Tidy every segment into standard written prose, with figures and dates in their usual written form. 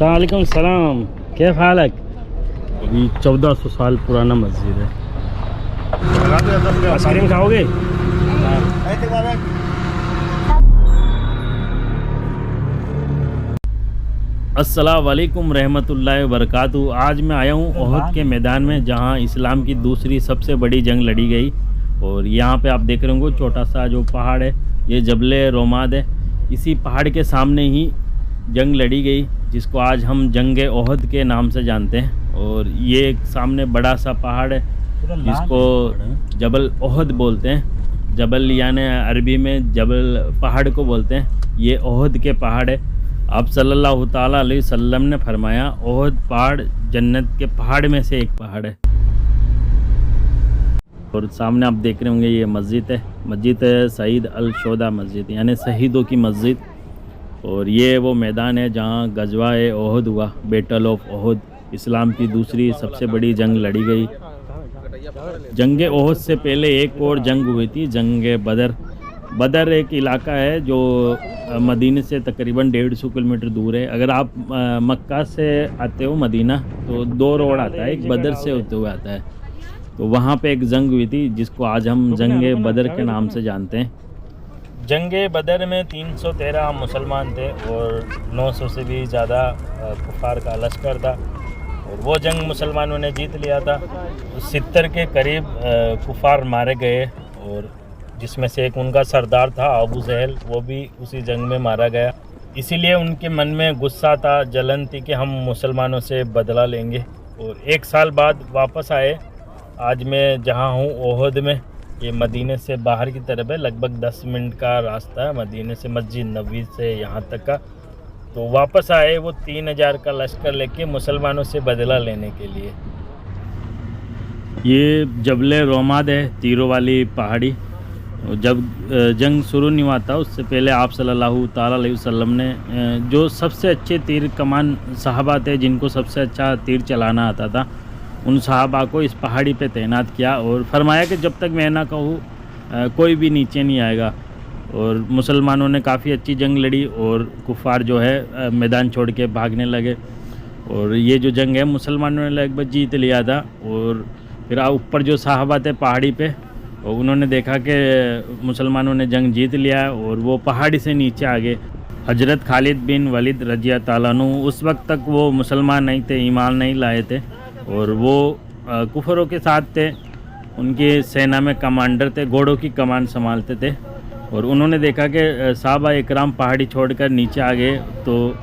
वालेकुम सलाम, क्या हाल है? अभी 1400 साल पुराना मस्जिद है। आइसक्रीम खाओगे? अस्सलाम वालेकुम रहमतुल्लाहि व बरकातहू। आज मैं आया हूँ ओहद के मैदान में, जहाँ इस्लाम की दूसरी सबसे बड़ी जंग लड़ी गई। और यहाँ पे आप देख रहे होंगे छोटा सा जो पहाड़ है, ये जबल रोमाद है। इसी पहाड़ के सामने ही जंग लड़ी गई, जिसको आज हम जंग ओहद के नाम से जानते हैं। और ये एक सामने बड़ा सा पहाड़ है जिसको जबल ओहद बोलते हैं। जबल यानी अरबी में जबल पहाड़ को बोलते हैं। ये ओहद के पहाड़ है। आप सल्लल्लाहु ताला अलैहि वसल्लम ने फरमाया, ओहद पहाड़ जन्नत के पहाड़ में से एक पहाड़ है। और सामने आप देख रहे होंगे ये मस्जिद है, मस्जिद सईद अल शोदा मस्जिद, यानी शहीदों की मस्जिद। और ये वो मैदान है जहाँ गजवा ओहद हुआ, बैटल ऑफ ओहद। इस्लाम की दूसरी सबसे बड़ी जंग लड़ी गई। जंग ओहद से पहले एक और जंग हुई थी, जंग बदर। बदर एक इलाका है जो मदीने से तकरीबन 150 किलोमीटर दूर है। अगर आप मक्का से आते हो मदीना, तो 2 रोड आता है, एक बदर से होते हुए आता है। तो वहाँ पे एक जंग हुई थी जिसको आज हम जंग बदर के नाम से जानते हैं। जंग बदर में 313 मुसलमान थे और 900 से भी ज़्यादा कुफार का लश्कर था। और वो जंग मुसलमानों ने जीत लिया था। 70 के करीब कुफार मारे गए, और जिसमें से एक उनका सरदार था अबू जहल, वो भी उसी जंग में मारा गया। इसीलिए उनके मन में गुस्सा था, जलन थी कि हम मुसलमानों से बदला लेंगे। और 1 साल बाद वापस आए। आज मैं जहाँ हूँ ओहद में, ये मदीने से बाहर की तरफ है, लगभग 10 मिनट का रास्ता है मदीने से, मस्जिद नबवी से यहाँ तक का। तो वापस आए वो 3000 का लश्कर लेके मुसलमानों से बदला लेने के लिए। ये जबल रोमाद है, तीरों वाली पहाड़ी। जब जंग शुरू नहीं हुआ था, उससे पहले आप सल्लल्लाहु ताला अलैहि वसल्लम ने जो सबसे अच्छे तीर कमान सहाबा थे, जिनको सबसे अच्छा तीर चलाना आता था, उन सहाबा को इस पहाड़ी पे तैनात किया और फरमाया कि जब तक मैं ना कहूँ कोई भी नीचे नहीं आएगा। और मुसलमानों ने काफ़ी अच्छी जंग लड़ी और कुफार जो है मैदान छोड़ के भागने लगे। और ये जो जंग है मुसलमानों ने लगभग जीत लिया था। और फिर ऊपर जो सहाबा थे पहाड़ी पे, और उन्होंने देखा कि मुसलमानों ने जंग जीत लिया और वो पहाड़ी से नीचे आ गए। हजरत खालिद बिन वलीद रज़ियल्लाहु ताला अन्हु उस वक्त तक वो मुसलमान नहीं थे, ईमान नहीं लाए थे, और वो कुफरों के साथ थे। उनकी सेना में कमांडर थे, घोड़ों की कमान संभालते थे। और उन्होंने देखा कि साहबा इकराम पहाड़ी छोड़कर नीचे आ गए, तो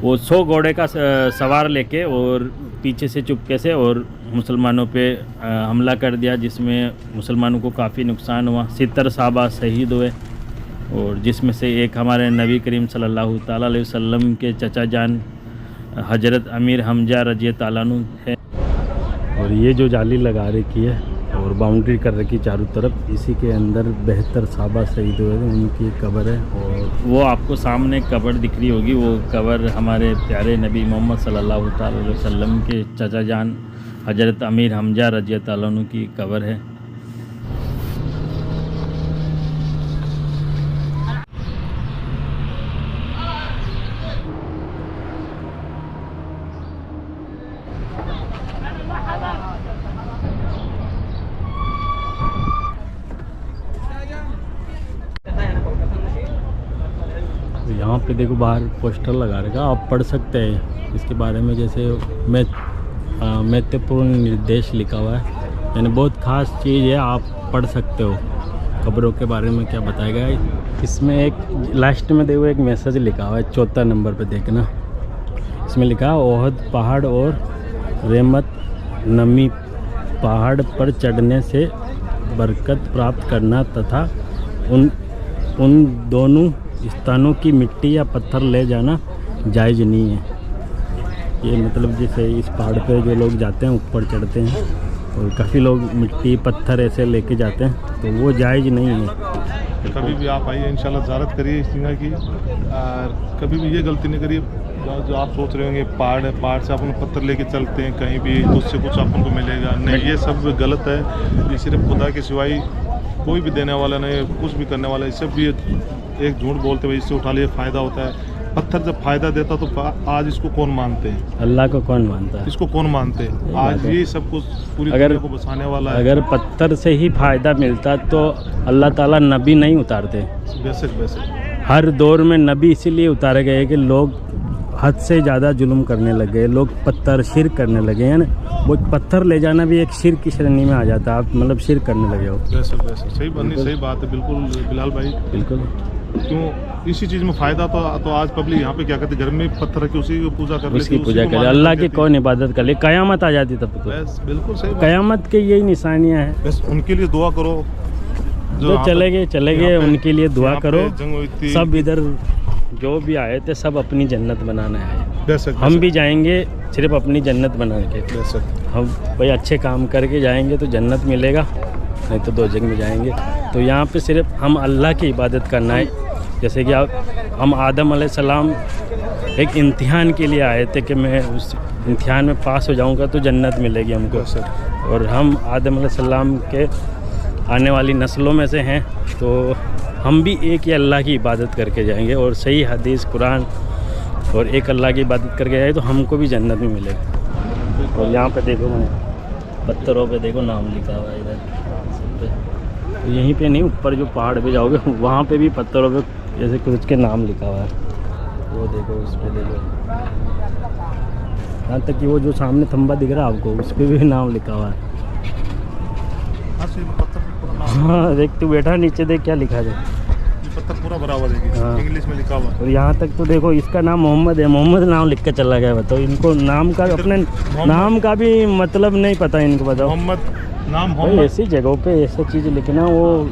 वो 100 घोड़े का सवार लेके और पीछे से चुपके से और मुसलमानों पे हमला कर दिया, जिसमें मुसलमानों को काफ़ी नुकसान हुआ। 70 साहबा शहीद हुए, और जिसमें से एक हमारे नबी करीम सल्लल्लाहु ताला अलैहि वसल्लम के चचा जान हजरत अमीर हमजा रज़ियल्लाहु ताला अन्हु है। और ये जो जाली लगा रखी है और बाउंड्री कर रखी चारों तरफ, इसी के अंदर 72 साहबा शहीद हुए थे, उनकी कब्र है। और वो आपको सामने कब्र दिख रही होगी, वो कब्र हमारे प्यारे नबी मोहम्मद सल्लल्लाहु ताला अलैहि वसल्लम के चचा जान हजरत अमीर हमजा रज़ियल्लाहु ताला अन्हु की कब्र है। यहाँ पे देखो बाहर पोस्टर लगा रखा, आप पढ़ सकते हैं इसके बारे में। जैसे महत्वपूर्ण निर्देश लिखा हुआ है, यानी बहुत ख़ास चीज़ है, आप पढ़ सकते हो खबरों के बारे में क्या बताया गया है। इसमें एक लास्ट में देखो एक मैसेज लिखा हुआ है, 4 नंबर पे देखना। इसमें लिखा है, ओहद पहाड़ और रहमत नमी पहाड़ पर चढ़ने से बरकत प्राप्त करना तथा उन दोनों स्थानों की मिट्टी या पत्थर ले जाना जायज़ नहीं है। ये मतलब जैसे इस पहाड़ पे जो लोग जाते हैं, ऊपर चढ़ते हैं, और काफ़ी लोग मिट्टी पत्थर ऐसे लेके जाते हैं, तो वो जायज़ नहीं है। कभी भी आप आइए, इंशाल्लाह ज़ियारत करिए इस जगह की। कभी भी ये गलती नहीं करिए जो आप सोच रहे होंगे पहाड़ है, पहाड़ से अपन पत्थर लेके चलते हैं कहीं भी, तो उससे कुछ अपन को मिलेगा नहीं, ये सब गलत है। ये सिर्फ खुदा के सिवाय कोई भी देने वाला नहीं, कुछ भी करने वाला है। सब भी एक झूठ बोलते हुए इससे उठा लिए फ़ायदा होता है। पत्थर जब फायदा देता तो आज इसको कौन मानते हैं? अल्लाह को कौन मानता है? इसको कौन मानते हैं? आज ये सब कुछ पूरी अगर- दुनिया को बसाने वाला है। अगर पत्थर से ही फ़ायदा मिलता तो अल्लाह ताला नबी नहीं उतारते। बेशक बेशक हर दौर में नबी इसीलिए उतारे गए कि लोग हद से ज़्यादा जुल्म करने लगे, लोग पत्थर शिरक करने लगे हैं ना। वो पत्थर ले जाना भी एक शिरक की श्रेणी में आ जाता है, आप मतलब शिरक करने लगे हो। बेशक बेशक सही बनी, सही बात है बिल्कुल बिलाल भाई। बिल्कुल। क्यों इसी चीज़ में फ़ायदा तो आज पब्लिक यहाँ पे क्या करती है, घर में पत्थर रखे उसी की पूजा कर लेती उसकी है, पूजा उसी को करे, मान्यता अल्लाह की देती है। कौन इबादत कर ले? क़यामत आ जाती तब तो। बस बिल्कुल सही बात। क़यामत के यही निशानियाँ हैं। बस उनके लिए दुआ करो जो यहाँ चले पे- गए यहाँ पे- उनके लिए दुआ यहाँ पे करो। जंग हुई थी। सब इधर जो भी आए थे सब अपनी जन्नत बनाने आए। बेशक हम भी जाएंगे सिर्फ अपनी जन्नत बनाने के। बेशक हम भाई अच्छे काम करके जाएंगे तो जन्नत मिलेगा, नहीं तो दोजख में जाएंगे। तो यहाँ पे सिर्फ हम अल्लाह की इबादत करना है। जैसे कि हम आदम अलैहिस्सलाम एक इम्तिहान के लिए आए थे कि मैं उस इम्तिहान में पास हो जाऊँगा तो जन्नत मिलेगी हमको। बेशक और हम आदम अलैहिस्सलाम के आने वाली नस्लों में से हैं, तो हम भी एक ही अल्लाह की इबादत करके जाएंगे और सही हदीस कुरान और एक अल्लाह की इबादत करके जाए तो हमको भी जन्नत में मिलेगा। और यहाँ पे देखो, मैं पत्थरों पे देखो नाम लिखा हुआ है इधर सब पे। तो यहीं पे नहीं, ऊपर जो पहाड़ पे जाओगे वहाँ पे भी पत्थरों पे जैसे कुछ के नाम लिखा हुआ है। वो देखो, उस पर देखो, यहाँ तक कि वो जो सामने खंबा दिख रहा है आपको, उस पर भी नाम लिखा हुआ है। हाँ सही, पत्थर पूरा नाम- हाँ देख, तू बैठा नीचे देख क्या लिखा है। ये पत्थर पूरा भरा हुआ देखिए, हाँ। इंग्लिश में लिखा हुआ। और यहाँ तक तो देखो, इसका नाम मोहम्मद है, मोहम्मद नाम लिख के चला गया। बताओ, इनको नाम का, अपने नाम का भी मतलब नहीं पता इनको। बताओ मोहम्मद नाम भाई, मोहम्मद। ऐसी जगहों पे ऐसी चीज़ लिखना वो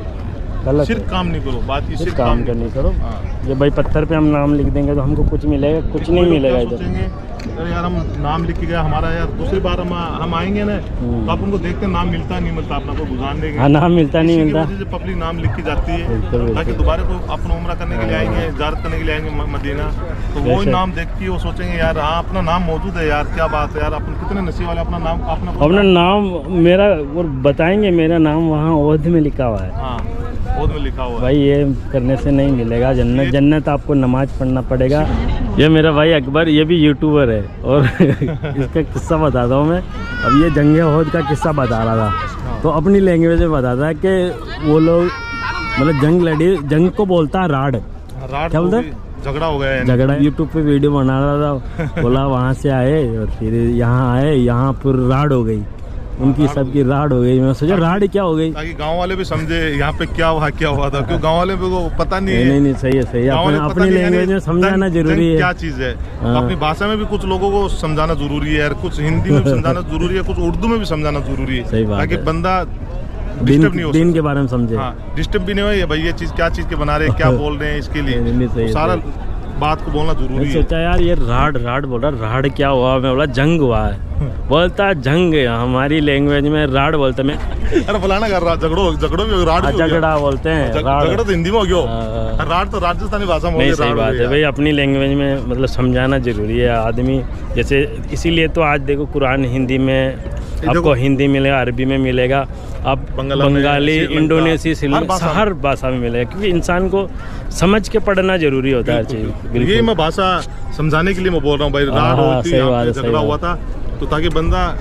गलत सिर्फ है। काम नहीं करो, बात ये सिर्फ सिर्फ काम करनी करो। हाँ। ये भाई पत्थर पे हम नाम लिख देंगे तो हमको कुछ मिलेगा? कुछ नहीं लोग मिलेगा क्या इधर। सोचेंगे, अरे यार हम नाम लिख के गया हमारा, यार दूसरी बार हम आएंगे ना तो आप उनको देखते हैं नाम मिलता नहीं मिलता, अपना को गुजारने देंगे। हाँ, नाम मिलता नहीं इसी की मिलता। वजह से पब्लिक नाम लिख के जाती है, बिल्कुल, बिल्कुल। ताकि दोबारा को अपना उम्रा करने के लिए आएंगे, ज़ियारत करने के लिए आएंगे मदीना, तो वो वैसे- नाम देख के वो सोचेंगे यार हाँ अपना नाम मौजूद है, यार क्या बात है, यार अपन कितने नसीब वाले, अपना नाम अपना नाम मेरा, और बताएंगे मेरा नाम वहाँ ओहद में लिखा हुआ है। हाँ बोध में लिखा हुआ है। भाई ये करने से नहीं मिलेगा जन्नत। जन्नत आपको नमाज पढ़ना पड़ेगा। ये मेरा भाई अकबर, ये भी यूट्यूबर है और इसका किस्सा बताता हूँ मैं। अब ये जंग ओहद का किस्सा बता रहा था, तो अपनी लैंग्वेज में बताता है कि वो लोग मतलब जंग लड़ी, जंग को बोलता है राड। रात क्या को बोलते? भी झगड़ा हो गया है। झगड़ा यूट्यूब पे वीडियो बना रहा था, बोला वहाँ से आए और फिर यहाँ आए, यहाँ पर राड हो गई उनकी, सबकी राड हो गई। मैं सोचा राड क्या हो गई। ताकि गांव वाले भी समझे यहाँ पे क्या हुआ था, क्यों गांव वाले को पता नहीं है। नहीं सही है, सही है। गाँव वाले को पता अपनी नहीं है, लैंग्वेज में समझाना जंग जरूरी है। क्या चीज़ है, हाँ। अपनी भाषा में भी कुछ लोगों को समझाना जरूरी है, कुछ हिंदी में भी समझाना जरूरी है, कुछ उर्दू में भी समझाना जरूरी है, सही बात ताकि है। बंदा दिन, डिस्टर्ब नहीं हो दिन के बारे में समझे। हाँ डिस्टर्ब भी नहीं हो, ये भाई ये चीज़ क्या चीज़ के बना रहे हैं, क्या बोल रहे हैं, इसके लिए नहीं, सही तो है, सारा सही। बात को बोलना जरूरी मैं है। सोचा यार ये राड बोल रहा, राड क्या हुआ? मैं बोला जंग हुआ है। बोलता जंग, हमारी लैंग्वेज में राड बोलते। मैं अरे फलाना कर रहा, झगड़ो भी राड भी हो गया। झगड़ा बोलते हैं, राड। झगड़ा तो हिंदी में हो गया, हाँ। राड तो राजस्थानी भाषा में हो नहीं गया, सही राड हो बात गया। है भाई, अपनी लैंग्वेज में मतलब समझाना जरूरी है आदमी। जैसे इसीलिए तो आज देखो कुरान हिंदी में आपको हिंदी मिलेगा, अरबी में मिलेगा, अब बंगाली, इंडोनेशिया, श्रीलंका, हर भाषा में मिलेगा, क्योंकि इंसान को समझ के पढ़ना जरूरी होता है हर चीज़। ये मैं भाषा समझाने के लिए मैं बोल रहा हूँ भाई, राड हाँ, होती सही यहाँ बात पे है, सही झगड़ा हुआ बात। था, तो ताकि बंदा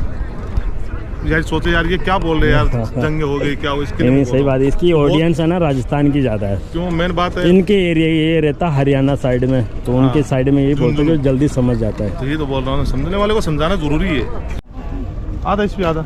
यार सोचे यार ये क्या बोल रहे हैं यार, जंग हो गई क्या हो, इसके लिए नहीं मैं सही बोल रहा बात हूँ। है। इसकी तो ऑडियंस है ना राजस्थान की ज़्यादा है। क्यों मेन बात है, इनके एरिया ये रहता हरियाणा साइड में, तो उनके साइड में यही बोलते हैं जो जल्दी समझ जाता है। तो ये तो बोल रहा हूँ ना, समझने वाले को समझाना जरूरी है। आधा इसमें आधा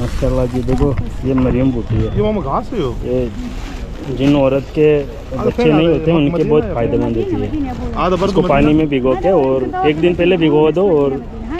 माशाल्लाह जी, देखो ये मरियम बूटी है। ये वहाँ घास है हो। ये जिन औरत के बच्चे नहीं होते उनके बहुत फायदेमंद होती है। आधा बर्फ उसको पानी में भिगो के और एक दिन पहले भिगो दो और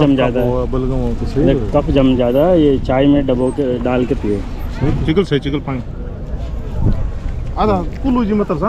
जम जाता है। बलगम हो तो सही ये कफ जम जाता है, ये चाय में डबो के डाल के पियो। चिकल सही चिकल पानी आधा कुल्लू जी मतलब सा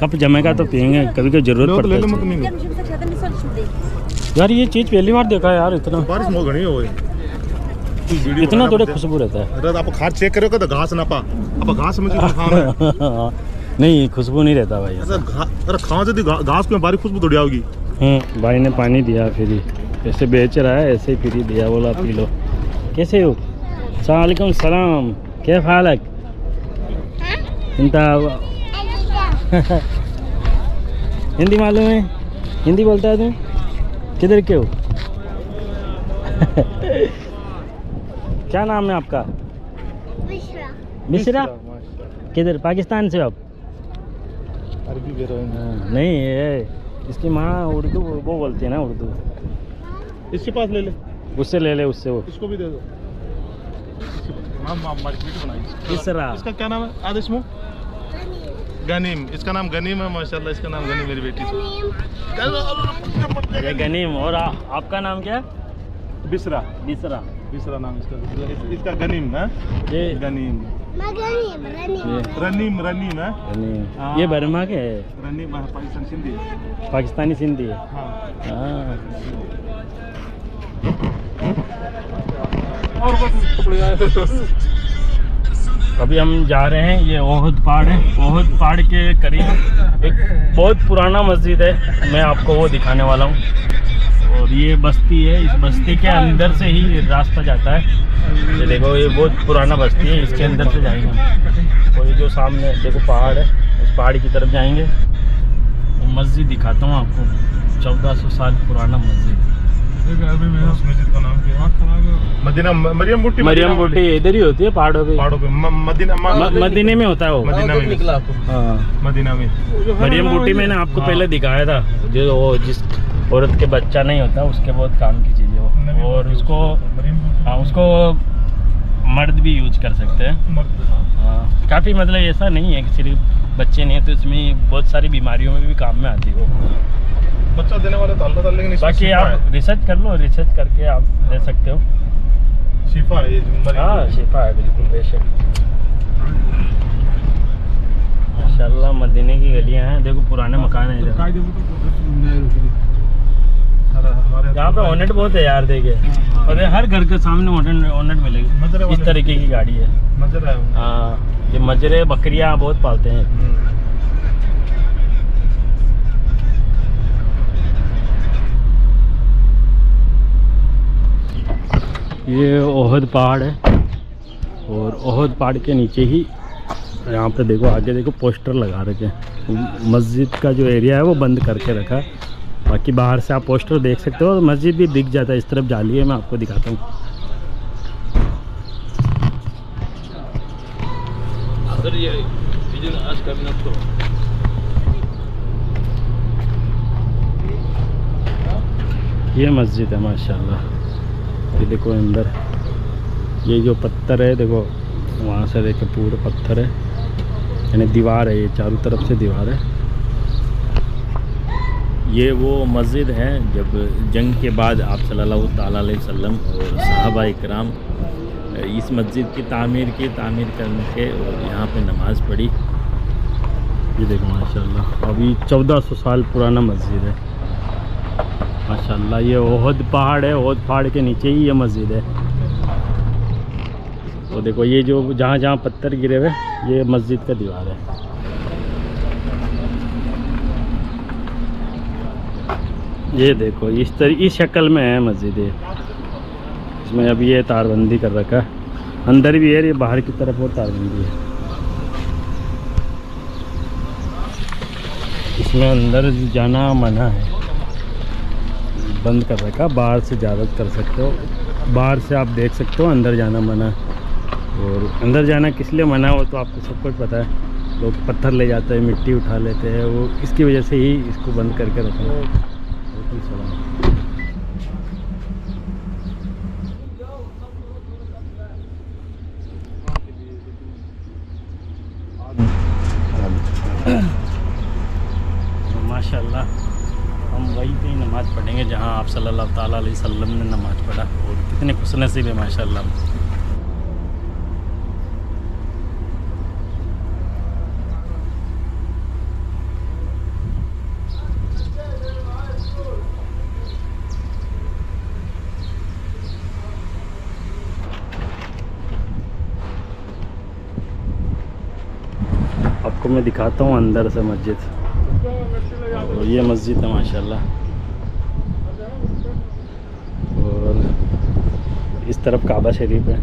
कप जमेगा तो पियेंगे, कभी कभी जरूरत ले तो पड़ता ले ले मत है। नहीं यार ये चीज़ पहली बार देखा है यार, इतना बारिश बहुत घनी हो गई। वीडियो इतना थोड़े खुशबू रहता है। अरे आप खाद चेक करोगे तो घास ना पा अब घास में जो खाना नहीं, खुशबू नहीं रहता भाई। अरे खाओ यदि घास को बारी खुशबू थोड़ी आओगी। भाई ने पानी दिया फ्री, ऐसे बेच रहा है, ऐसे ही फ्री दिया, बोला पी लो। कैसे हो? सलाम सलाम, क्या हालक? हिंदी मालूम है? हिंदी बोलता है तू? किधर के हो? क्या नाम है आपका? मिश्रा। किधर, पाकिस्तान से हो आप? अरबी भी रहे नहीं, ये इसकी माँ उर्दू वो बोलती है ना, उर्दू। इसके पास ले ले, उससे ले ले, उससे वो। इसको भी दे दो। वीडियो बनाई। मिश्रा। इसका क्या नाम है आदेश मुँह? गनीम। इसका नाम गनीम है, माशाल्लाह इसका नाम गनीम, मेरी बेटी ये गनीम। और आपका नाम क्या है? बिसरा। बिसरा। बिसरा नाम इसका गनीम है। ये गनीम रनीम रनीम है। गनीम। ये बर्मा के है? रनीम पाकिस्तान सिंधी है। पाकिस्तानी सिंधी है। हाँ। हाँ। और अभी हम जा रहे हैं, ये ओहद पहाड़ है। ओहद पहाड़ के करीब एक बहुत पुराना मस्जिद है, मैं आपको वो दिखाने वाला हूँ। और ये बस्ती है, इस बस्ती के अंदर से ही रास्ता जाता है। ये देखो, ये बहुत पुराना बस्ती है, इसके अंदर से जाएंगे हम। और ये जो सामने देखो पहाड़ है, उस पहाड़ की तरफ जाएंगे। मस्जिद दिखाता हूँ आपको, 1400 साल पुराना मस्जिद। उस मस्जिद का नाम क्या है? मदीना। मरियम बूटी। मरियम बूटी इधर ही होती है, पहाड़ों पे। पहाड़ों पे मदीना मदीने में होता है वो। मदीना में निकला। हाँ, मदीना में। मरियम बूटी मैंने आपको पहले दिखाया था, जो वो जिस औरत के बच्चा नहीं होता उसके बहुत काम की चीज़ है वो। और उसको, हाँ, उसको मर्द भी यूज कर सकते हैं। हाँ, काफ़ी मतलब ऐसा नहीं है कि सिर्फ बच्चे नहीं है, तो इसमें बहुत सारी बीमारियों में भी काम में आती है वो। बच्चा देने वाले तो अल्लाह ताला, लेकिन बाकी आप रिसर्च कर लो, रिसर्च करके आप दे सकते हो। शिफा है। हाँ, शिफा है, बिल्कुल बेशक। माशाल्लाह मदीने की गलियाँ हैं, देखो पुराने मकान हैं इधर। यहाँ पे ऑनेट बहुत है यार, देखे। और हर घर के सामने ऑनेट मिलेगी, इस तरीके की गाड़ी है। मजरा है। हाँ, ये मजरे बकरियाँ बहुत पालते हैं। ये ओहद पहाड़ है, और ओहद पहाड़ के नीचे ही यहाँ पे देखो, आगे देखो पोस्टर लगा रखे हैं। मस्जिद का जो एरिया है वो बंद करके रखा है, बाकी बाहर से आप पोस्टर देख सकते हो। और मस्जिद भी दिख जाता है, इस तरफ जाली है, मैं आपको दिखाता हूँ। ये मस्जिद है माशाल्लाह। ये देखो अंदर, ये जो पत्थर है देखो, वहाँ से देखो पूरे पत्थर है, यानी दीवार है, ये चारों तरफ से दीवार है। ये वो मस्जिद है जब जंग के बाद आप सल्लल्लाहु ताला अलैहि वसल्लम और सहाबा इकराम इस मस्जिद की तामीर करके और यहाँ पे नमाज़ पढ़ी। ये देखो माशाल्लाह, अभी 1400 साल पुराना मस्जिद है माशाल्लाह। ये ओहद पहाड़ है, ओहद पहाड़ के नीचे ही ये मस्जिद है। तो देखो, ये जो जहाँ जहाँ पत्थर गिरे हुए, ये मस्जिद का दीवार है। ये देखो, इस शक्ल में है मस्जिद है। इसमें अभी ये तारबंदी कर रखा है, अंदर भी है, ये बाहर की तरफ और तारबंदी है। इसमें अंदर जाना मना है, बंद कर रखा। बाहर से इजाज़त कर सकते हो, बाहर से आप देख सकते हो, अंदर जाना मना। और अंदर जाना किस लिए मना हो तो आपको सब कुछ पता है। लोग पत्थर ले जाते हैं, मिट्टी उठा लेते हैं, वो इसकी वजह से ही इसको बंद करके रखा है। माशाल्लाह, हम वहीं पे ही नमाज़ पढ़ेंगे जहाँ आप सल्लल्लाहु ताला अलैहि वसल्लम ने नमाज़ पढ़ा। और कितने खुशनसीब है माशाल्लाह। आपको मैं दिखाता हूँ अंदर से मस्जिद। और ये मस्जिद है माशाल्लाह। और इस तरफ काबा शरीफ है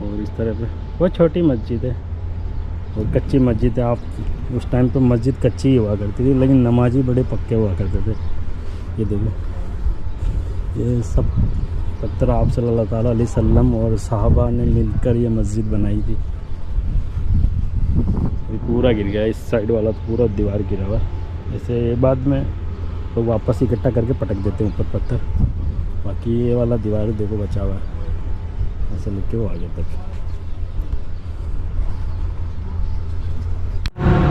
और इस तरफ वो छोटी मस्जिद है और कच्ची मस्जिद है। आप उस टाइम पे मस्जिद कच्ची ही हुआ करती थी, लेकिन नमाजी बड़े पक्के हुआ करते थे। ये देखो, ये सब पत्थर आप सल्लल्लाहु ताला अलैहि वसल्लम और सहाबा ने मिलकर ये मस्जिद बनाई थी। ये पूरा गिर गया, इस साइड वाला तो पूरा दीवार गिरा हुआ। ऐसे बाद में लोग वापस इकट्ठा करके पटक देते हैं ऊपर पत्थर। बाकी ये वाला दीवार देखो बचा हुआ है, ऐसे लेके वो आगे तक।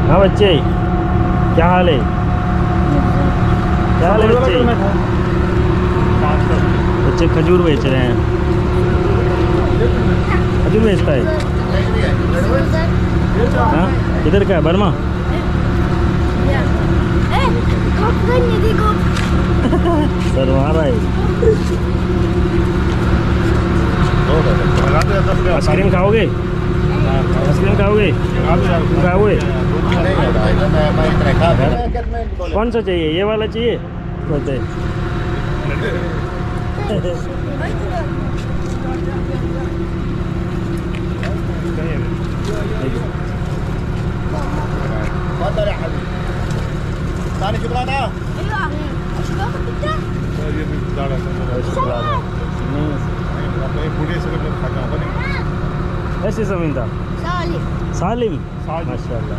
हाँ बच्चे, क्या हाल है? क्या हाल है बच्चे? बच्चे खजूर बेच रहे हैं। खजूर बेचता है? हाँ, किधर का है? बर्मा? सर मारा है। आइसक्रीम खाओगे? आइसक्रीम खाओगे? खाओगे? कौन सा चाहिए? ये वाला चाहिए? बोलते ऐसी ज़मीन था। सालिम माशाल्लाह।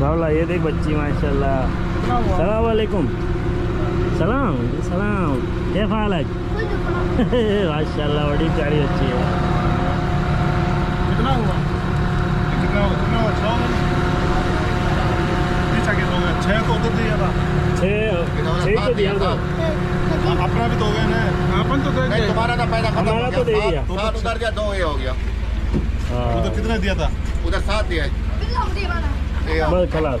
बावला। ये देख बच्ची माशाल्लाह। सलाम वालेकुम। सलाम सलाम, क्या हाल है? माशाल्लाह बड़ी प्यारी बच्ची है। कितना हुआ? कितना हुआ? 6 तो उधर दिया था। 6 को दिया था। अपना भी तो हो गया ना। अपन तो दे दिया। तुम्हारा तो पैदा खत्म हमारा तो दे दिया। 7 उधर गया, 2 ये हो गया। उधर कितना दिया था? उधर 7 दिया है। बस खलास।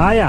आया।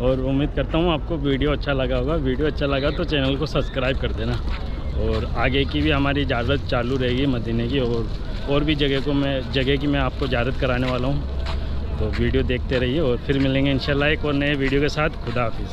और उम्मीद करता हूँ आपको वीडियो अच्छा लगा होगा। वीडियो अच्छा लगा तो चैनल को सब्सक्राइब कर देना। और आगे की भी हमारी इजाज़त चालू रहेगी मदीने की, और भी जगह की मैं आपको इजाज़त कराने वाला हूँ। तो वीडियो देखते रहिए और फिर मिलेंगे इंशाल्लाह एक और नए वीडियो के साथ। खुदा हाफिज़।